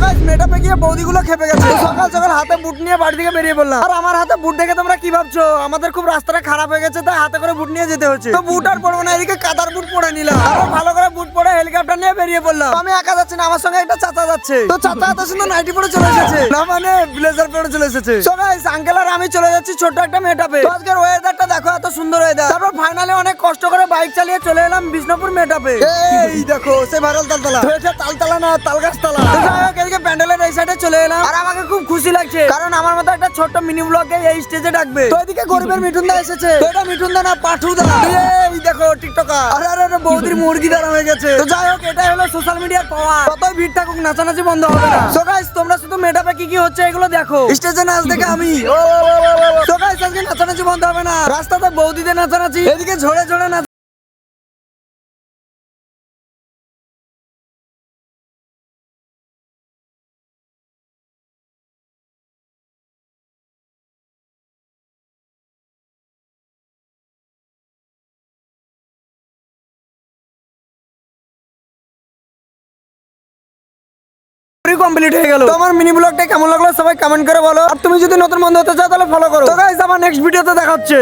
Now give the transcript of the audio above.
Guys মেটাপে গিয়ে বৌদিগুলো খেপে গেছে। সকাল সকাল হাতে বুট নিয়ে বাড়ি থেকে বেরিয়ে পড়লাম। আর আমার হাতে বুট দেখে তোমরা কি ভাবছো? আমাদের খুব রাস্তাটা খারাপ হয়ে গেছে, তাই হাতে করে বুট নিয়ে যেতে হচ্ছে। তো বুট আর পরবো না, এদিকে কাদার বুট পরে নিলাম। আর ভালো করে বুট পরে হেলিকপ্টার নিয়ে বেরিয়ে পড়লাম। আমি একা যাচ্ছি না, আমার সঙ্গে একটা চাচা যাচ্ছে। তো চাচা এত সুন্দর নাইটি পরে চলে এসেছে, না মানে ব্লেজার পরে চলে এসেছে। সো গাইস আঙ্কেল আর আমি চলে যাচ্ছি ছোট্ট একটা মেটাপে। তো আজকের ওয়েদারটা দেখো, এত সুন্দর ওয়েদার। তারপর ফাইনালি অনেক কষ্ট করে বাইক চালিয়ে চলে এলাম বিষ্ণুপুর মেটাপে। এই দেখো সে ভাইরাল তালতলা হয়েছে, তালতলা না তালগাছতলা। তো যাই হোক এদিকে প্যান্ডেলের এই সাইডে চলে এলাম। আর আমাকে খুব খুশি লাগছে, কারণ আমার মতো একটা ছোট্ট মিনি ব্লগে এই স্টেজে ডাকবে। তো এদিকে গরিবের মিঠুনদা এসেছে। তো এটা মিঠুনদা না পাঠুদা। এই দেখো টিকটকার। আরে আরে আরে বৌদির মুরগি দাঁড়া হয়ে গেছে। তো যাই হোক এটাই হলো সোশ্যাল মিডিয়ার পাওয়ার। কতই ভিড় থাকুক নাচানাচি বন্ধ হবে না। সো গাইস তোমরা শুধু মেটাপে কি কি হচ্ছে এগুলো দেখো। স্টেজে নাচ দেখে আমি সো গাইস আজকে নাচানাচি বন্ধ হবে না। রাস্তাতে বৌদিদের নাচানাচি, এদিকে ঝরে ঝরে নাচ। কমপ্লিট হয়ে গেল। তোমার মিনি ব্লগটা কেমন লাগলো সবাই কমেন্ট করে বলো। আর তুমি যদি নতুন বন্ধু হতে চাও তাহলে ফলো করো। তো গাইস আমার নেক্সট ভিডিওতে দেখা হচ্ছে।